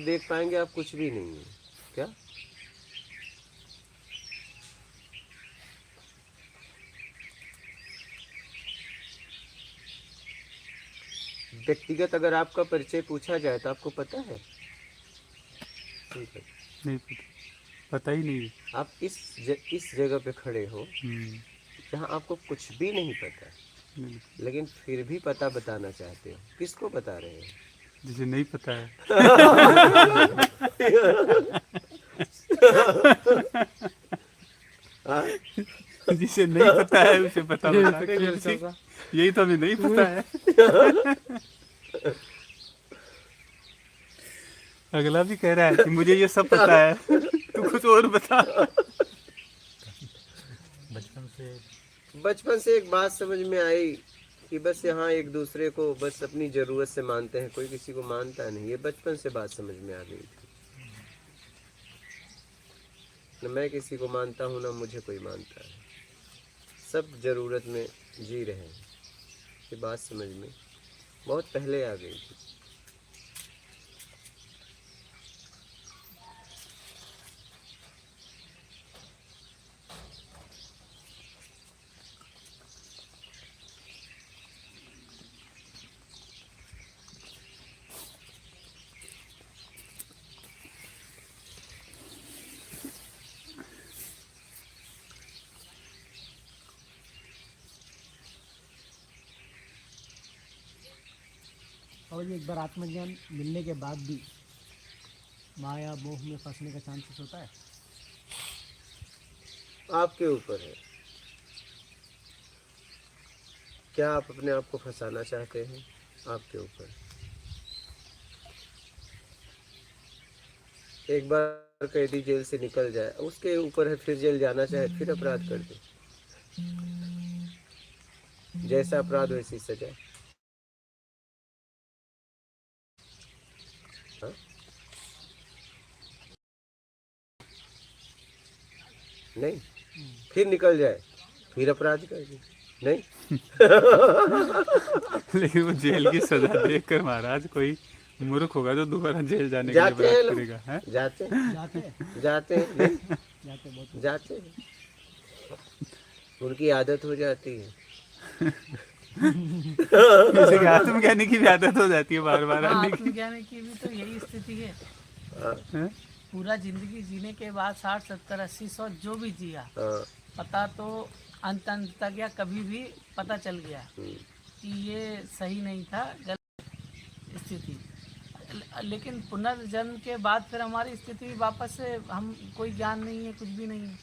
देख पाएंगे आप कुछ भी नहीं है। क्या व्यक्तिगत अगर आपका परिचय पूछा जाए तो आपको पता है? नहीं पता। नहीं पता, पता ही नहीं है। आप इस जगह पे खड़े हो जहाँ आपको कुछ भी नहीं पता, नहीं, लेकिन फिर भी पता बताना चाहते हो। किसको बता रहे हो? जिसे नहीं पता है। हाँ? जिसे नहीं पता है उसे पता ये बता पे रहे खेल हैं। चल रहा। यही तो हमें नहीं पता है। अगला भी कह रहा है कि मुझे ये सब पता है, तू कुछ और बता। बचपन से एक बात समझ में आई कि बस यहाँ एक दूसरे को बस अपनी जरूरत से मानते हैं, कोई किसी को मानता नहीं। ये बचपन से बात समझ में आ गई थी। न मैं किसी को मानता हूँ ना मुझे कोई मानता है, सब जरूरत में जी रहे हैं। ये बात समझ में बहुत पहले आ गई थी। और ये एक बार आत्मज्ञान मिलने के बाद भी माया मोह में फंसने का चांसेस होता है। आपके ऊपर है, क्या आप अपने आप को फंसाना चाहते हैं? आपके ऊपर। एक बार कैदी जेल से निकल जाए, उसके ऊपर है, फिर जेल जाना चाहे फिर अपराध कर दे। जैसा अपराध वैसी सजा। हाँ? नहीं, फिर निकल जाए फिर अपराध कर दे। नहीं। लेकिन वो जेल की सजा देखकर महाराज कोई मूर्ख होगा तो दोबारा जेल जाने के लिए जाते हैं प्रयास लोग, करेगा। हैं? जाते जाते हैं जाते हैं, नहीं जाते बहुत जाते हैं, उनकी आदत हो जाती है। जैसे कि आत्मज्ञानी की भी आदत हो जाती है बार बार आने की। आत्मज्ञान की भी तो यही स्थिति है। हैं? पूरा जिंदगी जीने के बाद 60 70 80 100 जो भी जिया, हाँ। पता तो अंत तक या कभी भी पता चल गया कि ये सही नहीं था, गलत स्थिति। लेकिन पुनर्जन्म के बाद फिर हमारी स्थिति वापस से, हम कोई ज्ञान नहीं है, कुछ भी नहीं है।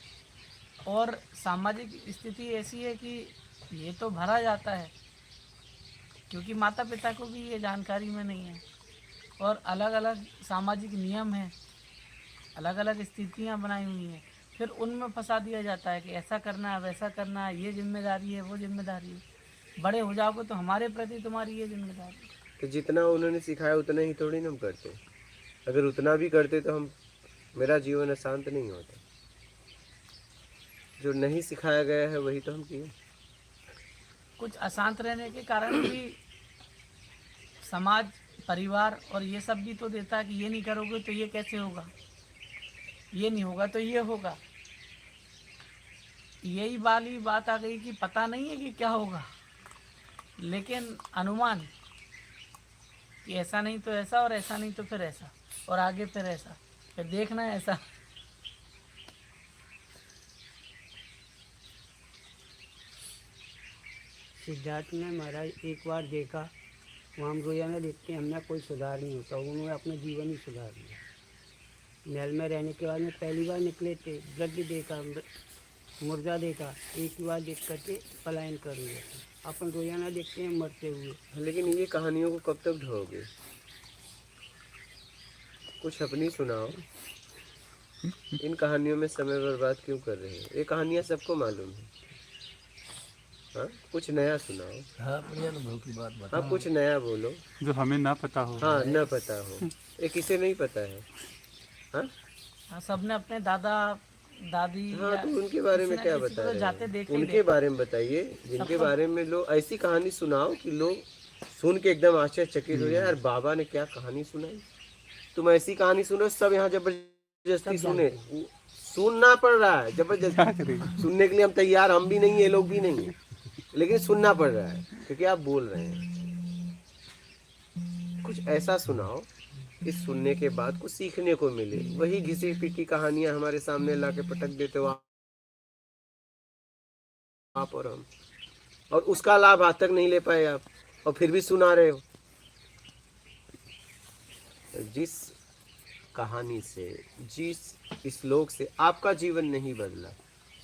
और सामाजिक स्थिति ऐसी है कि ये तो भरा जाता है, क्योंकि माता पिता को भी ये जानकारी में नहीं है। और अलग अलग सामाजिक नियम हैं, अलग अलग स्थितियां बनाई हुई हैं, फिर उनमें फंसा दिया जाता है कि ऐसा करना है, वैसा करना है, ये जिम्मेदारी है, वो जिम्मेदारी है। बड़े हो जाओगे तो हमारे प्रति तुम्हारी ये जिम्मेदारी है। तो जितना उन्होंने सिखाया उतना ही थोड़ी ना हम करते। अगर उतना भी करते तो मेरा जीवन अशांत नहीं होता। जो नहीं सिखाया गया है वही तो हम किए। कुछ अशांत रहने के कारण भी समाज, परिवार और ये सब भी तो देता है कि ये नहीं करोगे तो ये कैसे होगा, ये नहीं होगा तो ये होगा। यही वाली बात आ गई कि पता नहीं है कि क्या होगा, लेकिन अनुमान कि ऐसा नहीं तो ऐसा, और ऐसा नहीं तो फिर ऐसा, और आगे फिर ऐसा, फिर देखना है ऐसा। सिद्धार्थ ने महाराज एक बार देखा, वहाँ हम रोजाना देखते हैं, हमने कोई सुधार नहीं होता, उन्होंने अपना जीवन ही सुधार लिया। महल में रहने के बाद में पहली बार निकले थे, वृद्ध देखा, मुर्दा देखा, एक ही बार देख करके पलायन कर लिया था। अपन रोजाना देखते हैं मरते हुए। लेकिन ये कहानियों को कब तक ढोगे? कुछ अपनी सुनाओ। इन कहानियों में समय बर्बाद क्यों कर रहे हो? ये कहानियां सबको मालूम है। हाँ, कुछ नया सुनाओ। हाँ, अपने अनुभव की बात बता। हाँ, कुछ नया बोलो जो हमें ना पता हो। हाँ, न पता हो। ये किसे नहीं पता है? हाँ, हाँ, सबने अपने दादा दादी हाँ, या तो उनके बारे में किसी क्या न किसी बता को रहे जाते हैं? देखे ही उनके देखे। बारे में बताइए जिनके सबको- बारे में लोग ऐसी कहानी सुनाओ कि लोग सुन के एकदम आश्चर्यचकित हो जाए, यार बाबा ने क्या कहानी सुनाई। तुम ऐसी कहानी सुनो, सब यहाँ जबरदस्ती सुने, सुनना पड़ रहा है जबरदस्ती। सुनने के लिए हम तैयार, हम भी नहीं, ये लोग भी नहीं है, लेकिन सुनना पड़ रहा है क्योंकि आप बोल रहे हैं। कुछ ऐसा सुनाओ इस सुनने के बाद कुछ सीखने को मिले। वही घिसी पिटी कहानियां हमारे सामने लाके पटक देते हो आप और हम, और उसका लाभ आज तक नहीं ले पाए आप, और फिर भी सुना रहे हो। जिस कहानी से, जिस श्लोक से आपका जीवन नहीं बदला,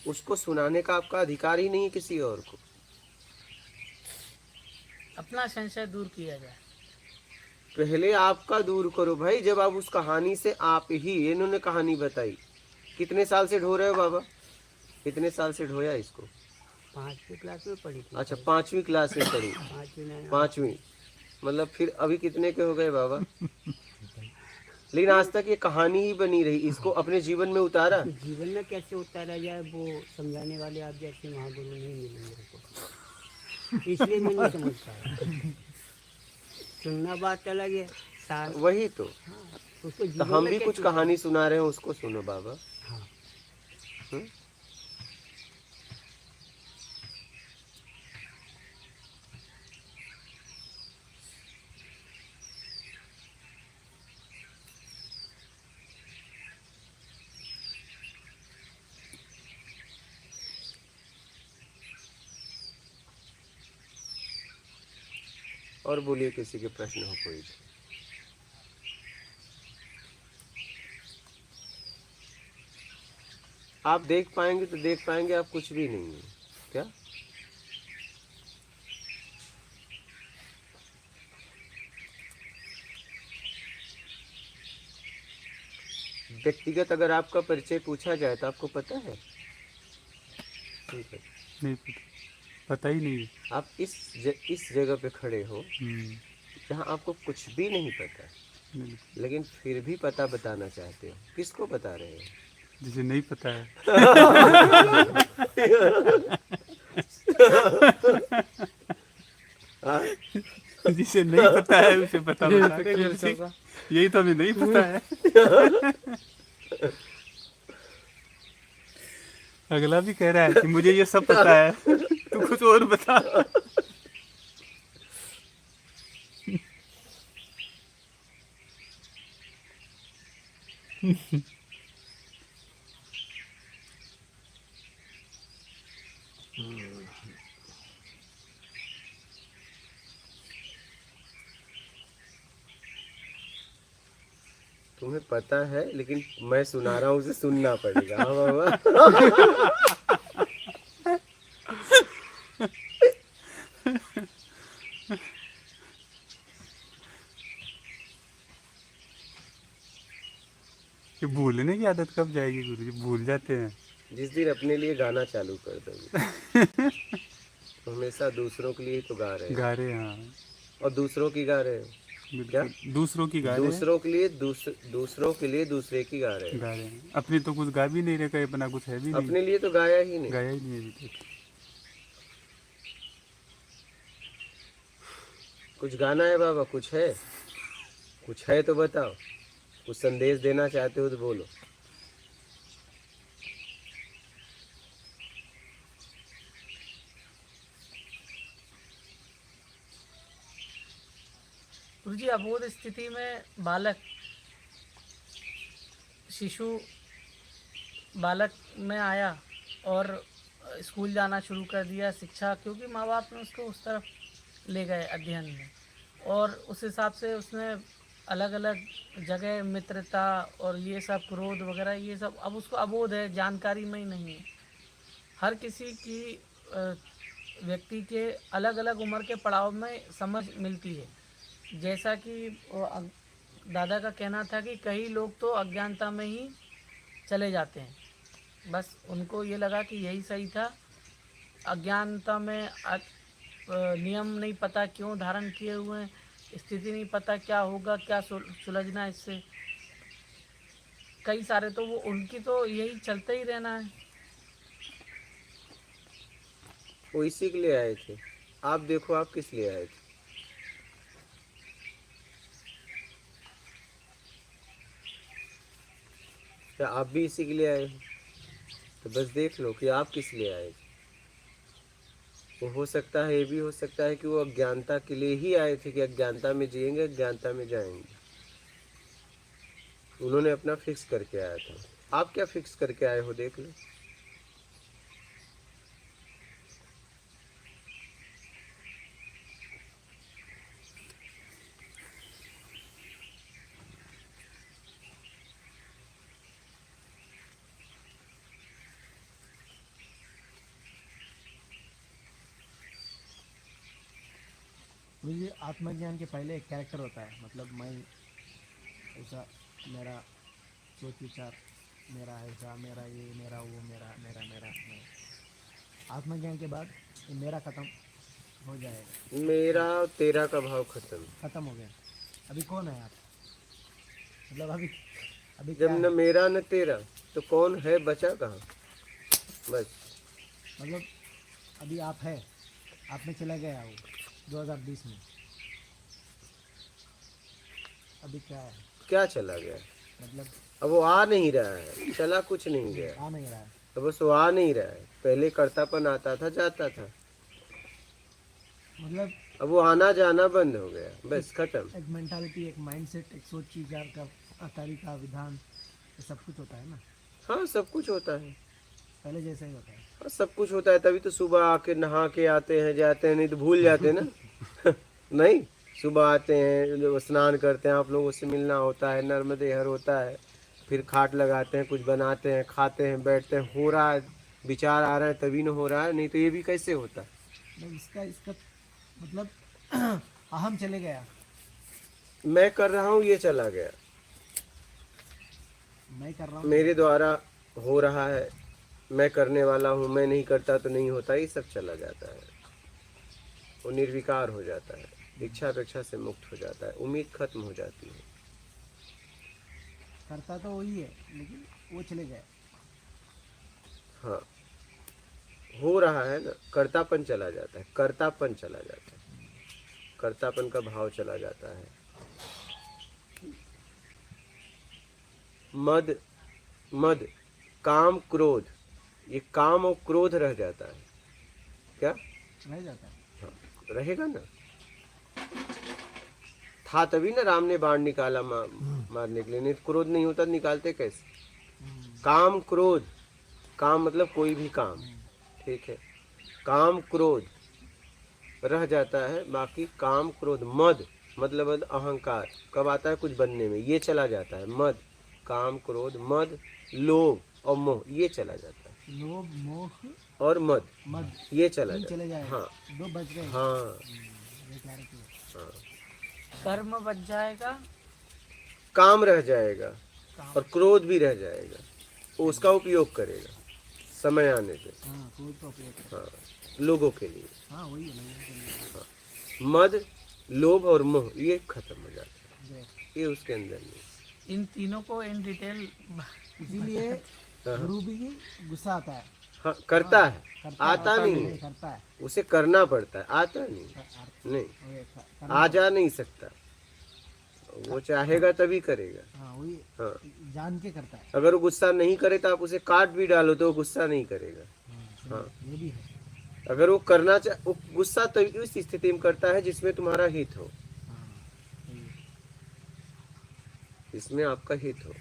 उसको सुनाने का आपका अधिकार ही नहीं है किसी और को। अपना संशय दूर किया जाए। पहले आपका दूर करो भाई। जब आप उस कहानी से, आप ही इन्होंने कहानी बताई, कितने साल से ढो रहे हो बाबा? कितने साल से ढोया इसको? 5वीं क्लास में पढ़ी थी। अच्छा 5वीं क्लास में पढ़ी। 5वीं मतलब फिर अभी कितने के हो गए बाबा? लेकिन आज तक ये कहानी ही बनी रही, इसको अपने जीवन में उतारा? जीवन में कैसे उतारा जाए वो समझाने वाले आप जैसे महागुरु नहीं मिले मेरे को, इसलिए मैं नहीं समझ पाया। सुनना बात अलग है, वही तो। उसको तो हम भी कुछ कहानी सुना रहे हैं, उसको सुनो बाबा। हाँ। और बोलिए, किसी के प्रश्न हो कोई? आप देख पाएंगे तो देख पाएंगे, आप कुछ भी नहीं है क्या? व्यक्तिगत अगर आपका परिचय पूछा जाए तो आपको पता है? ठीक है, नहीं पता ही नहीं। आप इस जगह पे खड़े हो जहाँ आपको कुछ भी नहीं पता, लेकिन फिर भी पता बताना चाहते हो। किसको बता रहे हो? जिसे नहीं पता है। जिसे नहीं पता है उसे पता बता रहे हैं। यही तो हमें नहीं पता है। अगला भी कह रहा है कि मुझे ये सब पता है, तू कुछ और बता। तुम्हें पता है, लेकिन मैं सुना रहा हूँ, उसे सुनना पड़ेगा। हाँ बाबा। कि भूलने की आदत कब जाएगी गुरुजी? भूल जाते हैं। जिस दिन अपने लिए गाना चालू कर दोगे। तो हमेशा दूसरों के लिए तो गा रहे हो। गा रहे हैं, हाँ। और दूसरों की गा रहे हो क्या? दूसरों की गा रहे हैं। दूसरों के लिए दूसरों के लिए दूसरे की गा रहे हो। गा रहे हैं। अपनी तो कुछ गा भी नहीं रहे, अपना कुछ है भी नहीं। अपने लिए तो गाया ही नहीं। गाया ही नहीं अभी तक। कुछ गाना है बाबा? कुछ है? कुछ है तो बताओ। कुछ संदेश देना चाहते हो तो बोलो। गुरुजी, अबोध स्थिति में बालक, शिशु बालक में आया और स्कूल जाना शुरू कर दिया, शिक्षा, क्योंकि माँ बाप ने उसको उस तरफ ले गए अध्ययन में, और उस हिसाब से उसने अलग अलग जगह मित्रता और ये सब क्रोध वगैरह ये सब, अब उसको अबोध है, जानकारी में ही नहीं है। हर किसी की व्यक्ति के अलग अलग उम्र के पड़ाव में समझ मिलती है। जैसा कि दादा का कहना था कि कई लोग तो अज्ञानता में ही चले जाते हैं, बस उनको ये लगा कि यही सही था। अज्ञानता में नियम नहीं पता क्यों धारण किए हुए हैं, स्थिति नहीं पता क्या होगा, क्या सुलझना इससे। कई सारे तो वो उनकी तो यही चलते ही रहना है। वो इसी के लिए आए थे। आप देखो आप किस लिए आए थे। क्या आप भी इसी के लिए आए हो? तो बस देख लो कि आप किस लिए आए थे। वो हो सकता है, ये भी हो सकता है कि वो अज्ञानता के लिए ही आए थे कि अज्ञानता में जिएंगे, अज्ञानता में जाएंगे। उन्होंने अपना फिक्स करके आया था। आप क्या फिक्स करके आए हो, देख लो। मुझे आत्मज्ञान के पहले एक कैरेक्टर होता है, मतलब मैं ऐसा, मेरा सोच विचार, मेरा ऐसा, मेरा ये, मेरा वो, मेरा मेरा मेरा मेरा। आत्मज्ञान के बाद ये मेरा ख़त्म हो जाएगा, मेरा और तेरा का भाव खत्म। ख़त्म हो गया। अभी कौन है आप? मतलब अभी अभी जब क्या न है? मेरा न तेरा तो कौन है, बचा कहाँ? बस मतलब अभी आप है, आप में चला गया वो 2020 में। अभी क्या है? क्या चला गया? मतलब अब वो आ नहीं रहा है, चला कुछ नहीं गया। आ नहीं रहा है। अब बस वो आ नहीं रहा है। पहले कर्तापन आता था, जाता था। मतलब अब वो आना जाना बंद हो गया, बस खत्म। एक मेंटालिटी, एक माइंडसेट, एक सोच विचार का तरीका, विधान, ये सब कुछ होता है ना, हाँ, सब कुछ होता है। पहले जैसा ही होता है। हाँ, सब कुछ होता है। तभी तो सुबह आके नहा के आते हैं, जाते हैं, नहीं तो भूल जाते हैं ना। नहीं, सुबह आते हैं, जो स्नान करते हैं, आप लोगों से मिलना होता है, नर्मदे हर होता है, फिर खाट लगाते हैं, कुछ बनाते हैं, खाते हैं, बैठते हैं। हो रहा है, विचार आ रहा है तभी न हो रहा है, नहीं तो ये भी कैसे होता। मतलब इसका इसका मतलब अहम चले गया। मैं कर रहा हूँ, ये चला गया। मैं कर रहा हूँ, मेरे द्वारा हो रहा है, मैं करने वाला हूँ, मैं नहीं करता तो नहीं होता, ये सब चला जाता है। वो निर्विकार हो जाता है, इच्छा अपेक्षा से मुक्त हो जाता है, उम्मीद खत्म हो जाती है। करता तो वही है, लेकिन वो चले गए। हाँ, हो रहा है ना, कर्तापन चला जाता है, कर्तापन चला जाता है, कर्तापन का भाव चला जाता है। मद, मद, काम, क्रोध, ये काम और क्रोध रह जाता है। क्या रह जाता है। हाँ, रहेगा ना। था तभी ना राम ने बाण निकाला मारने के लिए, नहीं तो क्रोध नहीं होता, निकालते कैसे? काम क्रोध, काम मतलब कोई भी काम, ठीक है, काम क्रोध रह जाता है, बाकी काम क्रोध, मद मतलब अहंकार कब आता है? कुछ बनने में, ये चला जाता है। मद, काम क्रोध, मद, लोभ और मोह, ये चला जाता है। लोभ, मोह, और मद, मद, ये चला तीन जाता चले है। जाए। हाँ दो बच गए। हाँ ये clarity है। हाँ। कर्म बच जाएगा, काम रह जाएगा और क्रोध भी रह जाएगा, वो उसका उपयोग करेगा समय आने पे। हाँ, क्रोध का उपयोग करें। हाँ, लोगों के लिए। हाँ, वही है लोगों के लिए। मद, लोभ और मोह, ये खत्म हो जाता जय। है, ये उसके अंदर नहीं। इन तीनों को इन डिटेल इसीलिए गुरु भी गुस्सा आता है। हाँ, करता है, करता आता नहीं है, करता है। उसे करना पड़ता है, आता नहीं, नहीं, आ जा नहीं सकता। वो चाहेगा तभी करेगा। हाँ, वही हाँ, जान के करता है। अगर वो गुस्सा नहीं करे तो आप उसे काट भी डालो तो वो गुस्सा नहीं करेगा। हाँ, ये भी है। अगर वो करना चाहे, वो गुस्सा तो उस स्थिति में करता है जिसमें तुम्हारा हित हो, हाँ, सही है। जिसमें आपका हित हो।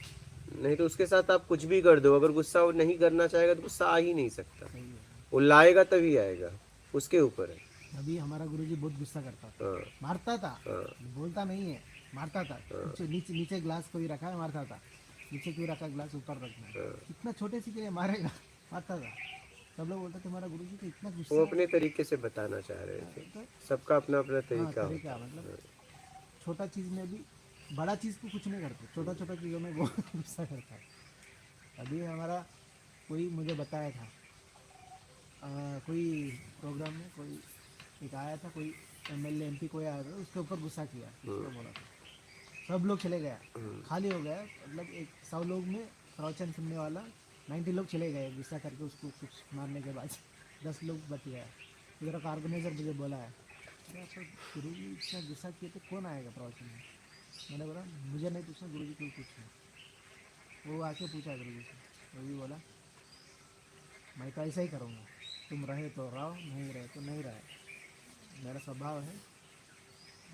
नहीं तो उसके साथ आप कुछ भी कर दो, अगर गुस्सा वो नहीं करना चाहेगा तो गुस्सा आ ही नहीं सकता। सही है। वो लाएगा तभी आएगा, उसके ऊपर है। अभी हमारा गुरुजी बहुत गुस्सा करता था, हाँ मारता था, हाँ बोलता नहीं है, मारता था। नीचे नीचे ग्लास कोई रखा है, मारता था। नीचे क्यों रखा ग्लास, ऊपर रखना है। इतना छोटे से के लिए मारेगा, मारता था। सब लोग बोलते थे हमारा गुरुजी तो इतना गुस्सा वो है। अपने तरीके से बताना चाह रहे थे, तो सबका अपना अपना हाँ, तरीका होता तरीका मतलब छोटा चीज़ में भी, बड़ा चीज़ को कुछ नहीं करते, छोटा छोटा चीज़ों में बहुत गुस्सा करता है। अभी हमारा कोई मुझे बताया था, कोई प्रोग्राम में कोई एक आया था, कोई एमएलए एमपी कोई आया था, उसके ऊपर गुस्सा किया, उसको बोला था, सब लोग चले गया, खाली हो गया। मतलब 100 लोग में प्रवचन सुनने वाला 90 लोग चले गए गुस्सा करके, उसको कुछ मारने के बाद 10 लोग बच गया। इधर का ऑर्गेनाइजर मुझे बोला है, अरे आप गुरु जी इतना गुस्सा किए तो कौन आएगा प्रवचन में? मैंने बोला मुझे नहीं पूछना, गुरु जी को पूछना। वो आके पूछा गुरु जी से, वो भी बोला मैं तो ऐसा ही करूँगा, तुम रहे तो रहो, नहीं रहे तो नहीं रहे, मेरा स्वभाव है।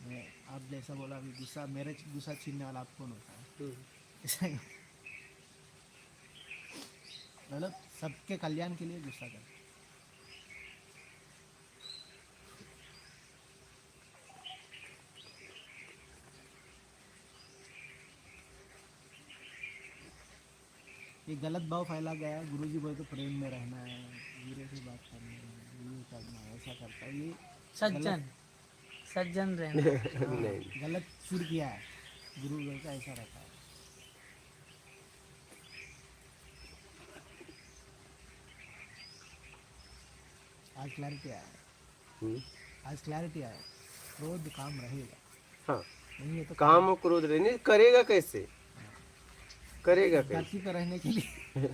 मैं आप जैसा बोला अभी गुस्सा, मेरे गुस्सा छीनने वाला आप कौन होता है? ऐसा ही मतलब सबके कल्याण के लिए गुस्सा कर। ये गलत भाव फैला गया है। गुरुजी बोले तो प्रेम में रहना है, धीरे से बात करनी है, ये करना है, ऐसा करता है, ये सज्जन सज्जन रहना। नहीं, गलत शुरू किया है। गुरु बोलता ऐसा रहता है। आज क्लैरिटी आया है, हम्म, आज क्लैरिटी आया है। क्रोध काम रहेगा, हाँ, नहीं है तो काम और क्रोध रहने करेगा कैसे, करेगा कैसे? धरती पर रहने के लिए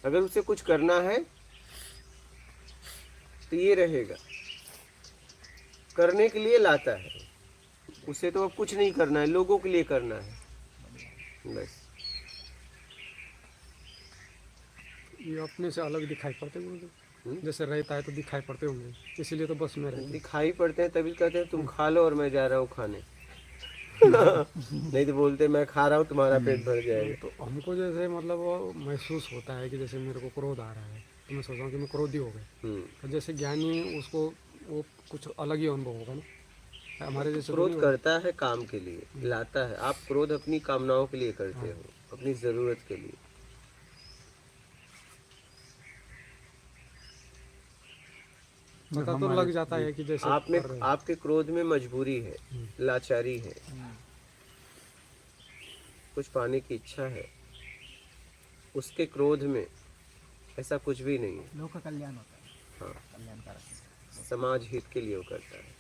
अगर उसे कुछ करना है तो ये रहेगा, करने के लिए लाता है उसे, तो अब कुछ नहीं करना है, लोगों के लिए करना है बस। ये अपने से अलग दिखाई पड़ते होंगे, जैसे रहता है तो दिखाई पड़ते होंगे, इसीलिए तो बस में रहते। दिखाई पड़ते हैं तभी कहते हैं तुम खा लो और मैं जा रहा हूँ खाने नहीं तो बोलते मैं खा रहा हूँ तुम्हारा पेट भर जाएगा। तो हमको जैसे मतलब वो महसूस होता है कि जैसे मेरे को क्रोध आ रहा है तो मैं सोच रहा हूँ कि मैं क्रोधी हो गया। तो जैसे ज्ञानी उसको वो कुछ अलग ही अनुभव होगा ना हमारे जैसे। क्रोध करता है काम के लिए, लाता है। आप क्रोध अपनी कामनाओं के लिए करते हो, अपनी जरूरत के लिए। पता तो लग जाता है कि जैसे आप में, आपके क्रोध में मजबूरी है, लाचारी है, कुछ पाने की इच्छा है। उसके क्रोध में ऐसा कुछ भी नहीं है। लोक का कल्याण होता है, हाँ, कल्याणकारक। समाज हित के लिए वो करता है।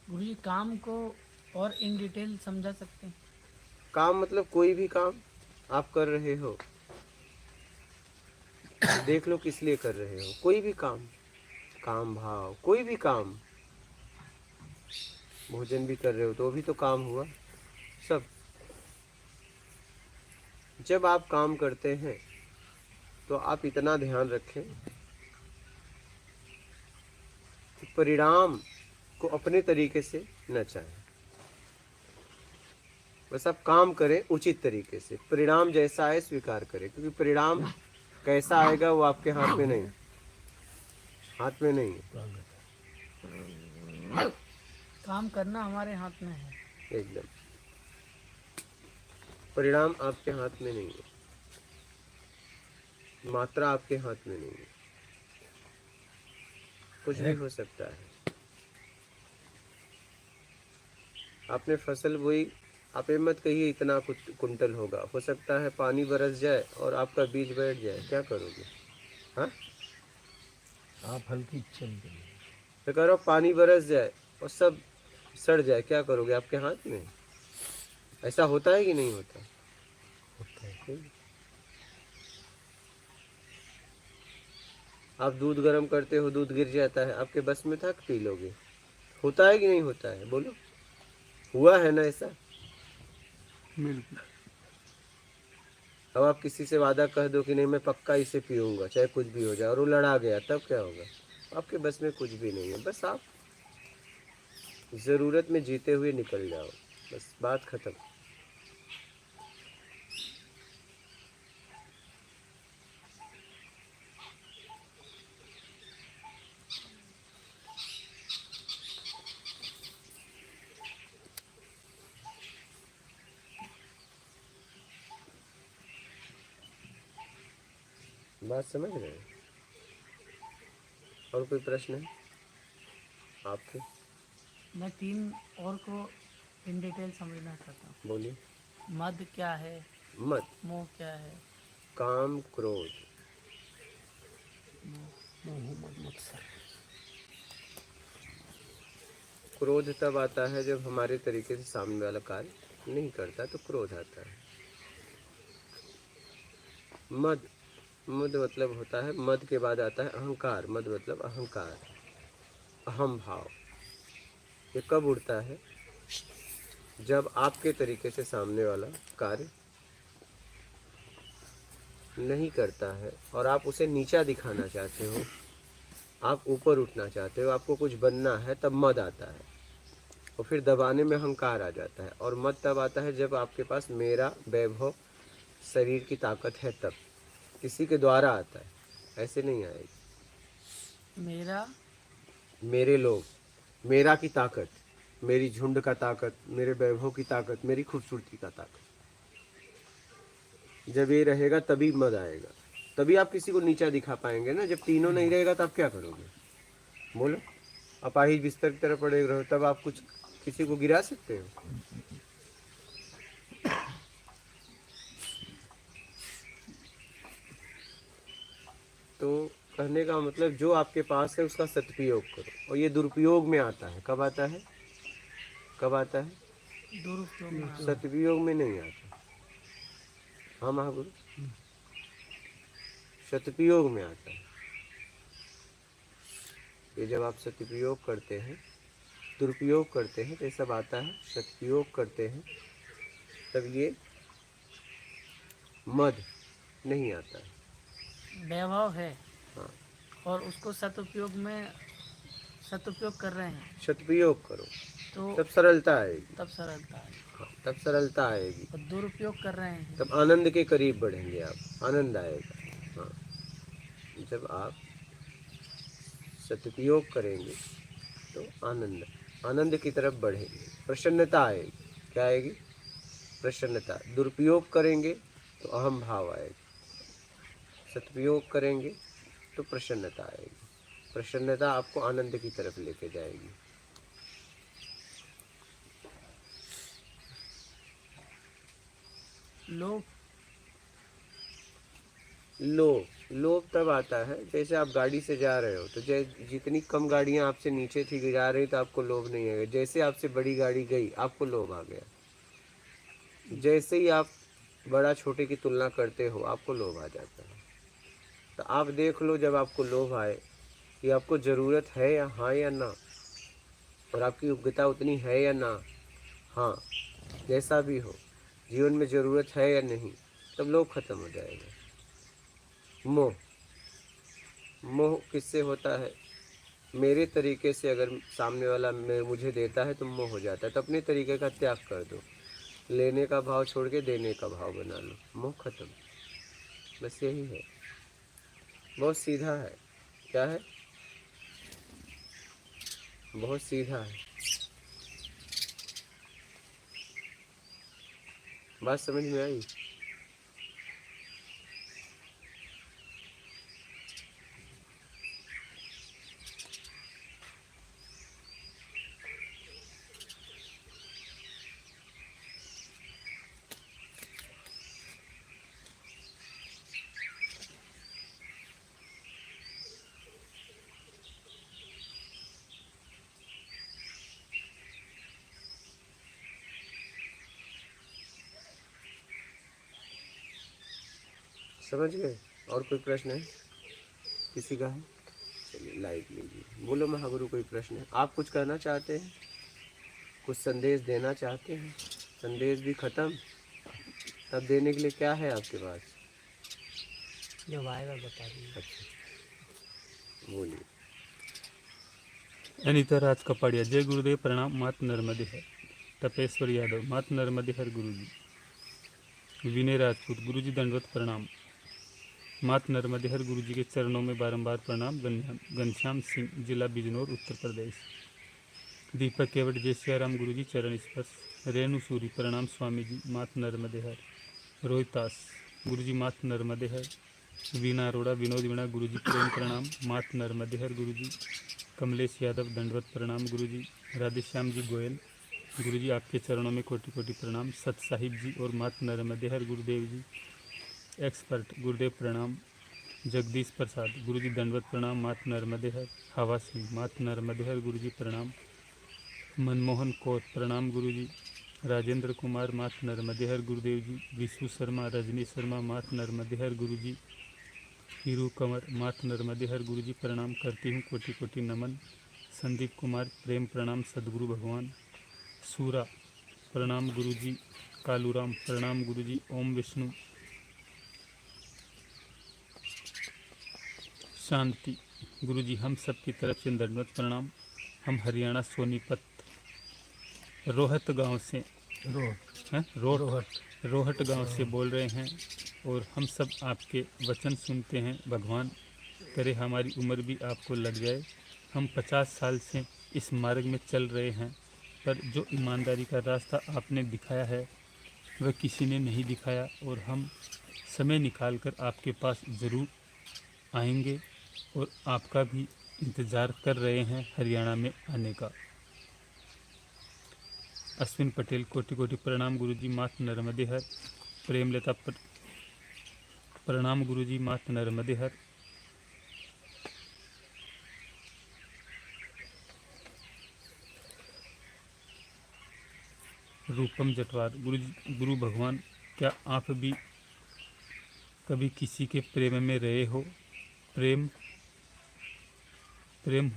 गुरुजी काम को और इन डिटेल समझा सकते हैं? काम मतलब कोई भी काम आप कर रहे हो, देख लो किस लिए कर रहे हो। कोई भी काम, काम भाव, कोई भी काम, भोजन भी कर रहे हो तो भी तो काम हुआ। सब जब आप काम करते हैं तो आप इतना ध्यान रखें कि परिणाम को अपने तरीके से न चाहें। बस आप काम करें उचित तरीके से, परिणाम जैसा आए स्वीकार करें, क्योंकि परिणाम कैसा आएगा वो आपके हाथ में नहीं, हाथ में नहीं है। काम करना हमारे हाथ में है। एकदम परिणाम आपके हाथ में नहीं है, मात्रा आपके हाथ में नहीं है, कुछ भी हो सकता है। आपने फसल बोई, आप ये मत कहिए इतना कुंटल होगा, हो सकता है पानी बरस जाए और आपका बीज बैठ जाए, क्या करोगे? हाँ, आप फल की इच्छा नहीं करिए। तो कह रहा हूं पानी बरस जाए और सब सड़ जाए, क्या करोगे? आपके हाथ में। ऐसा होता है कि नहीं होता? होता है। आप दूध गर्म करते हो, दूध गिर जाता है, आपके बस में था कि पी लोगे? होता है कि नहीं होता है? बोलो, हुआ है ना ऐसा? बिल्कुल। अब आप किसी से वादा कह दो कि नहीं मैं पक्का इसे पीऊंगा चाहे कुछ भी हो जाए, और वो लड़ा गया, तब क्या होगा? आपके बस में कुछ भी नहीं है। बस आप ज़रूरत में जीते हुए निकल जाओ, बस बात खत्म। बात समझ रहे हैं? और कोई प्रश्न है आपके? मैं 3 और को इन डिटेल समझना चाहता हूँ। बोलिए। मद क्या है, मत, मोह क्या है? काम, क्रोध। क्रोध तब आता है जब हमारे तरीके से सामने वाला कार्य नहीं करता, तो क्रोध आता है। मद, मद मतलब होता है, मद के बाद आता है अहंकार। मद मतलब अहंकार, अहम भाव। ये कब उड़ता है? जब आपके तरीके से सामने वाला कार्य नहीं करता है और आप उसे नीचा दिखाना चाहते हो, आप ऊपर उठना चाहते हो, आपको कुछ बनना है, तब मद आता है और फिर दबाने में अहंकार आ जाता है। और मद तब आता है जब आपके पास मेरा वैभव शरीर की ताकत है, तब किसी के द्वारा आता है, ऐसे नहीं आएगी। मेरा मेरे लोग, मेरा की ताकत, मेरी झुंड का ताकत, मेरे वैभव की ताकत, मेरी खूबसूरती का ताकत, जब ये रहेगा तभी मद आएगा, तभी आप किसी को नीचा दिखा पाएंगे ना। जब तीनों नहीं रहेगा तो आप क्या करोगे? बोलो। अपाहिज बिस्तर की तरह पड़े रहो, तब आप कुछ किसी को गिरा सकते हो? तो कहने का मतलब जो आपके पास है उसका सदुपयोग करो। और ये दुरुपयोग में आता है। कब आता है? कब आता है? दुरुपयोग में आता है। सदुपयोग में नहीं आता। हाँ महागुरु, सदुपयोग में आता है। ये जब आप सदुपयोग करते हैं, दुरुपयोग करते हैं, तो ये सब आता है। सदुपयोग करते हैं तब ये मद नहीं आता है। वैभव है हाँ, और उसको सदुपयोग कर रहे हैं सदुपयोग करो तो तब सरलता आएगी। तब सरलता है, हाँ, तब सरलता आएगी। और दुरुपयोग कर रहे हैं तब आनंद के करीब बढ़ेंगे आप, आनंद आएगा। हाँ, जब आप सदुपयोग करेंगे तो आनंद की तरफ बढ़ेंगे, प्रसन्नता आएगी। क्या आएगी? प्रसन्नता। दुरुपयोग करेंगे तो अहम भाव आएगा, सदुपयोग करेंगे तो प्रसन्नता आएगी। प्रसन्नता आपको आनंद की तरफ लेके जाएगी। लोभ तब आता है जैसे आप गाड़ी से जा रहे हो, तो जितनी कम गाड़ियां आपसे नीचे थी जा रही, तो आपको लोभ नहीं आएगा। जैसे आपसे बड़ी गाड़ी गई, आपको लोभ आ गया। जैसे ही आप बड़ा छोटे की तुलना करते हो, आपको लोभ आ जाता है। तो आप देख लो, जब आपको लोभ आए कि आपको ज़रूरत है या हाँ या ना, और आपकी योग्यता उतनी है या ना, हाँ जैसा भी हो, जीवन में ज़रूरत है या नहीं, तब लोभ खत्म हो जाएगा। मोह किससे होता है? मेरे तरीके से अगर सामने वाला मुझे देता है तो मोह हो जाता है। तो अपने तरीके का त्याग कर दो, लेने का भाव छोड़ के देने का भाव बना लो, मोह खत्म। बस यही है, बहुत सीधा है। क्या है? बहुत सीधा है। बात समझ में आई? समझ गए? और कोई प्रश्न है किसी का? है? चलिए लाइट लीजिए। बोलो महागुरु, कोई प्रश्न है? आप कुछ कहना चाहते हैं? कुछ संदेश देना चाहते हैं? संदेश भी खत्म, तब देने के लिए क्या है आपके पास? जब आएगा बता दीजिए। अच्छा बोलिए। अनिता राज कपाड़िया, जय गुरुदेव, प्रणाम। मात नर्मदे हर। तपेश्वर यादव, मात नर्मदे हर गुरुजी। विनय राजपूत, गुरुजी दंडवत प्रणाम। मात नर्मदे हर गुरुजी के चरणों में बारंबार प्रणाम। घनश्याम सिंह, जिला बिजनौर, उत्तर प्रदेश। दीपक केवट, जय सियाराम गुरुजी, चरण स्पर्श। रेणु सूरी, प्रणाम स्वामी जी, मात नर्मदे हर। रोहितास, गुरुजी मात नर्मदे हर। वीणा अरोड़ा, विनोद वीणा, गुरुजी प्रेम प्रणाम, मात नर्मदे हर गुरुजी। कमलेश यादव, दंडवत प्रणाम गुरुजी। राधेश्याम जी गोयल, गुरुजी आपके चरणों में कोटि कोटि प्रणाम। सत साहिब जी और मात नर्मदे हर गुरुदेव जी। एक्सपर्ट, गुरुदेव प्रणाम। जगदीश प्रसाद, गुरुजी दंडवत प्रणाम, मात नर्मदे हर। हवा सिंह, मात नर्मदे हर गुरुजी प्रणाम। मनमोहन कौर, प्रणाम गुरुजी। राजेंद्र कुमार, मात नर्मदे हर गुरुदेव जी। विशु शर्मा, रजनी शर्मा, मात नर्मदे हर गुरुजी। हीरू कंवर, मात नर्मदे हर गुरुजी प्रणाम करती हूँ, कोटि कोटि नमन। संदीप कुमार, प्रेम प्रणाम सदगुरु भगवान। सूरा, प्रणाम गुरुजी। कालूराम प्रणाम गुरुजी। ओम विष्णु। शांति गुरुजी, हम सब की तरफ से दंडवत प्रणाम। हम हरियाणा सोनीपत रोहट गांव से रोहट गांव से बोल रहे हैं और हम सब आपके वचन सुनते हैं। भगवान करे हमारी उम्र भी आपको लग जाए। हम 50 साल से इस मार्ग में चल रहे हैं, पर जो ईमानदारी का रास्ता आपने दिखाया है वह किसी ने नहीं दिखाया, और हम समय निकाल कर आपके पास ज़रूर आएंगे और आपका भी इंतज़ार कर रहे हैं हरियाणा में आने का। अश्विन पटेल कोटि कोटि प्रणाम गुरुजी। मात नर्मदे हर। प्रेमलता प्रणाम गुरुजी। मात नर्मदे हर। रूपम जटवार गुरुजी, गुरु भगवान, क्या आप भी कभी किसी के प्रेम में रहे हो? प्रेम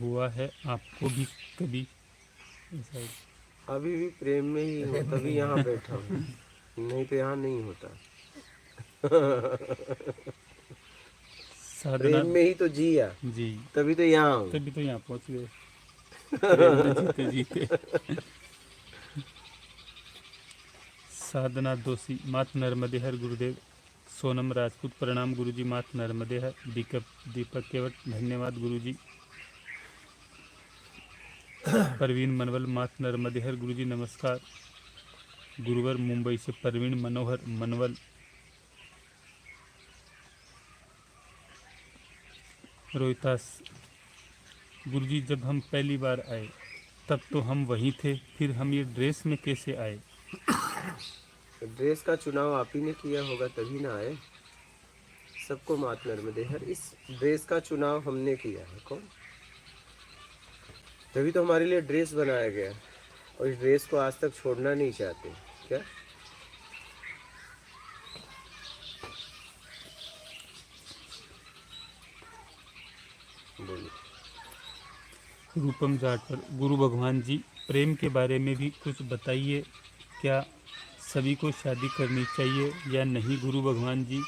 हुआ है आपको भी कभी? ऐसा है। अभी भी प्रेम में ही हूँ, तभी यहाँ बैठा हूँ, नहीं तो यहाँ नहीं होता। साधना प्रेम में ही तो जिया, जी, तभी तो यहाँ हूँ। तभी तो यहाँ पहुँच गए प्रेम में जीते जीते। साधना दोषी मात नर्मदे हर गुरुदेव। सोनम राजपूत प्रणाम गुरुजी। मात नर्मदे हर। दीपक केवट धन्यवाद गुरुजी। परवीन मनवल मात नर्मदे हर गुरुजी नमस्कार। गुरुवर मुंबई से परवीन मनोहर मनवल। रोहितास गुरुजी, जब हम पहली बार आए तब तो हम वहीं थे, फिर हम ये ड्रेस में कैसे आए? ड्रेस का चुनाव आप ही ने किया होगा, तभी ना आए। सबको मात नर्मदे हर। इस ड्रेस का चुनाव हमने किया है। कौन? तभी तो हमारे लिए ड्रेस बनाया गया, और इस ड्रेस को आज तक छोड़ना नहीं चाहते। क्या? बोलिए। रूपम जाटवर गुरु भगवान जी, प्रेम के बारे में भी कुछ बताइए। क्या सभी को शादी करनी चाहिए या नहीं? गुरु भगवान जी,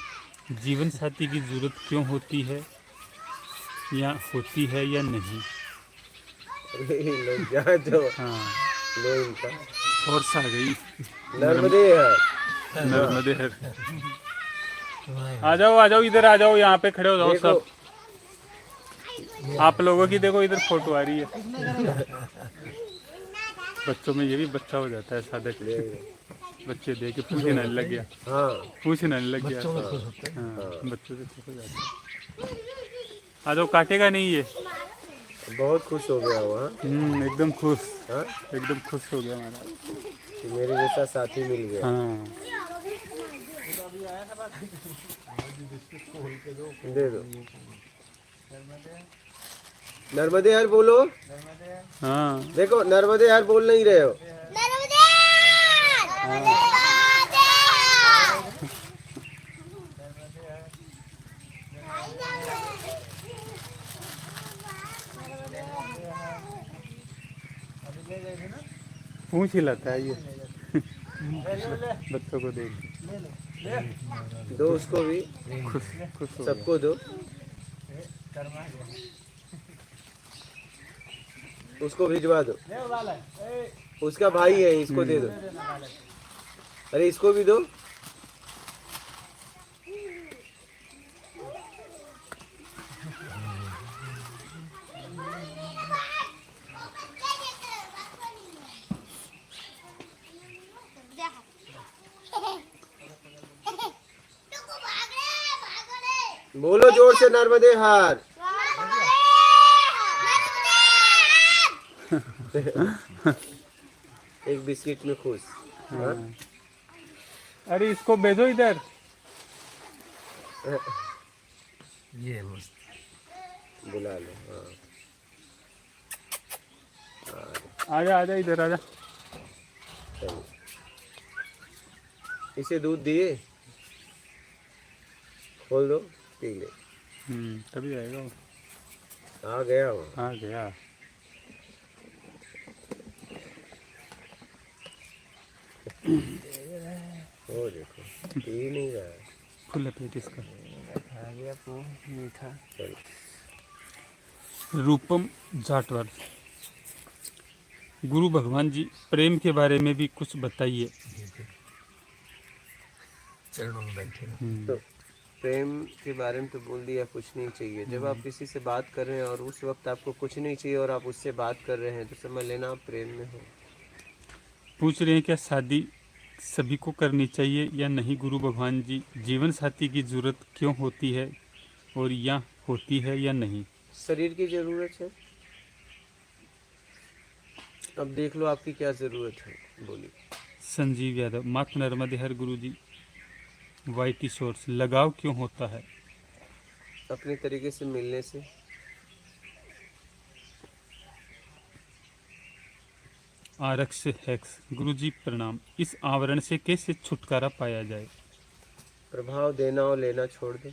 जीवन साथी की जरूरत क्यों होती है या होती है या नहीं? अरे लोग जहाँ जो हाँ, लो इनका फोर्स आ गई। नर्मदे है। नर्मदे हर। आ जाओ इधर आ जाओ, यहाँ पे खड़े हो जाओ देखो, सब। आप लोगों की देखो इधर फोटो आ रही है। बच्चों में ये भी बच्चा हो जाता है सादक। बच्चे देख के पूछने लग गया। हाँ पूछने लग गया। हाँ, बच्चों से खुश हो जाता है। आ जाओ, काटेगा नहीं ये। बहुत खुश हो गया वो। हाँ? एकदम खुश। हाँ? एकदम खुश हो गया हमारा कि मेरे जैसा साथी मिल गया। हाँ। दे दो। नर्मदे हर बोलो। हाँ, देखो, नर्मदे हर बोल नहीं रहे हो। पूछ हिलाता है ये। बच्चों को देख दो उसको भी, खुश खुश हो सबको दो। उसको भिजवा दो, उसका भाई है, इसको दे दो। अरे इसको भी दो। बोलो जोर से, नर्मदे हार। एक बिस्किट में खुश। हाँ? अरे इसको भेजो इधर। ये मस्त बुला लो। हाँ, आजा इधर आजा। चलो। इसे दूध दिए, खोल दो, पी ले। तभी आएगा वो। आ गया वो। आ गया। वो देखो पी ही नहीं रहा है। फुल पेट इसका। खा गया वो मीठा। चलो रूपम जाटवाल। गुरु भगवान जी, प्रेम के बारे में भी कुछ बताइए। चरणों में बैठे रहो। तो प्रेम के बारे में तो बोल दिया, कुछ नहीं चाहिए। जब आप किसी से बात कर रहे हैं और उस वक्त आपको कुछ नहीं चाहिए और आप उससे बात कर रहे हैं तो समझ लेना आप प्रेम में हो। पूछ रहे हैं क्या शादी सभी को करनी चाहिए या नहीं गुरु भगवान जी? जीवन साथी की जरूरत क्यों होती है और या होती है या नहीं? शरीर की जरूरत है। अब देख लो आपकी क्या जरूरत है, बोलिए। संजीव यादव, मात नर्मदे हर गुरु जी। वाईटी सोर्स, लगाव क्यों होता है? अपने तरीके से मिलने से। आरक्ष हैक्स, गुरु जी प्रणाम। इस आवरण से कैसे छुटकारा पाया जाए? प्रभाव देना और लेना छोड़ दो।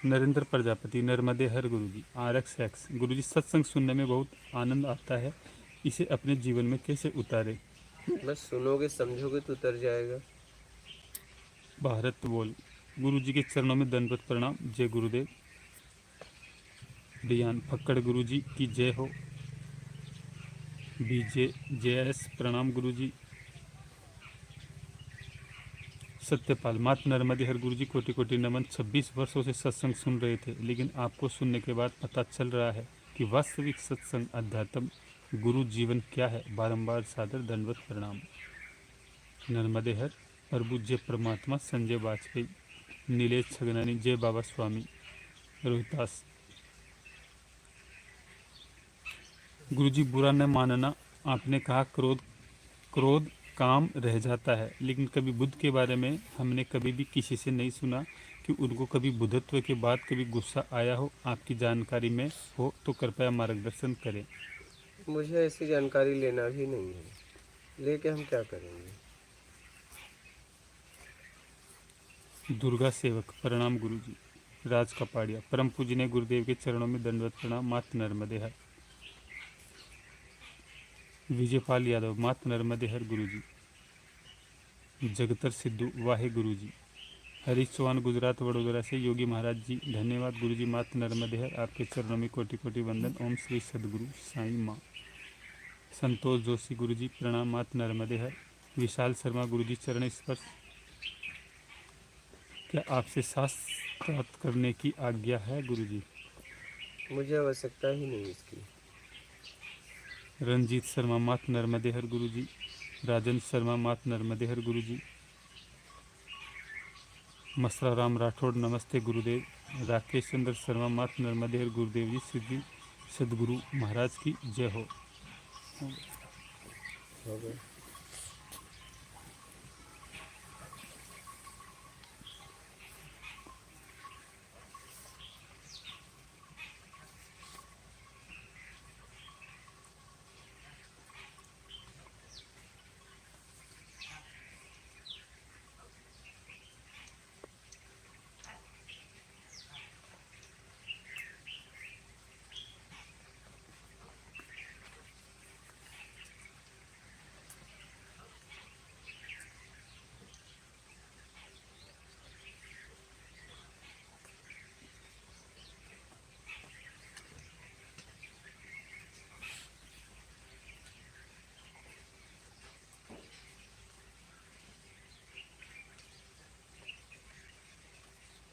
नरेंद्र प्रजापति, नर्मदे हर गुरु जी। आरक्ष हैक्स, गुरु जी सत्संग सुनने में बहुत आनंद आता है, इसे अपने जीवन में कैसे उतारे? बस सुनोगे समझोगे तो उतर जाएगा। भारत बोल, गुरु जी के चरणों में दंडवत प्रणाम। जय गुरुदेव। डियान फक्कड़, गुरु जी की जय हो। बीजे JS, प्रणाम गुरु जी। सत्यपाल, मात नर्मदे हर गुरु जी, कोटि कोटि नमन। 26 वर्षों से सत्संग सुन रहे थे, लेकिन आपको सुनने के बाद पता चल रहा है कि वास्तविक सत्संग अध्यात्म गुरु जीवन क्या है। बारंबार सादर दंडवत प्रणाम। नर्मदे हर प्रभु जय परमात्मा। संजय वाजपेयी, नीलेश छगनानी, जय बाबा स्वामी। रोहितास, गुरु जी बुरा न मानना। आपने कहा क्रोध काम रह जाता है, लेकिन कभी बुद्ध के बारे में हमने कभी भी किसी से नहीं सुना कि उनको कभी बुद्धत्व के बाद कभी गुस्सा आया हो। आपकी जानकारी में हो तो कृपया मार्गदर्शन करें। मुझे ऐसी जानकारी लेना भी नहीं है, लेके हम क्या करेंगे। दुर्गा सेवक, प्रणाम गुरु जी। राज कपाड़िया, परम पूजनीय गुरुदेव के चरणों में दंडवत प्रणाम। मात नर्मदे हर। विजयपाल यादव, मात नर्मदे हर गुरु जी। जगतर सिद्धू, वाहे गुरु जी। हरीश चौहान, गुजरात वडोदरा से। योगी महाराज जी, धन्यवाद गुरु जी। मात नर्मदे हर, आपके चरणों में कोटि कोटि वंदन। ओम श्री सदगुरु साईं माँ। संतोष जोशी, गुरु जी प्रणाम। मात नर्मदे हर। विशाल शर्मा, गुरु जी चरण स्पर्श। क्या आपसे शास्त्र प्राप्त करने की आज्ञा है गुरु जी? मुझे आवश्यकता ही नहीं इसकी। रंजीत शर्मा, मात नर्मदे हर गुरु जी। राजन शर्मा, मात नर्मदे हर गुरु जी। मसरा राम राठौड़, नमस्ते गुरुदेव। राकेश चंद्र शर्मा, मात नर्मदे हर गुरुदेव जी। सिद्धि सदगुरु महाराज की जय हो। हो गया।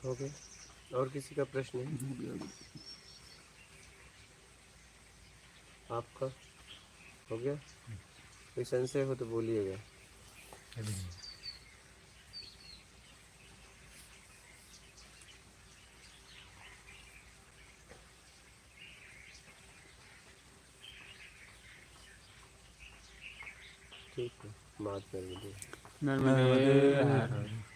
हो गया। और किसी का प्रश्न है? आपका हो गया? कोई संशय हो तो बोलिएगा। अभी नहीं। ठीक है, माफ कर दीजिए। नर्मदे हर।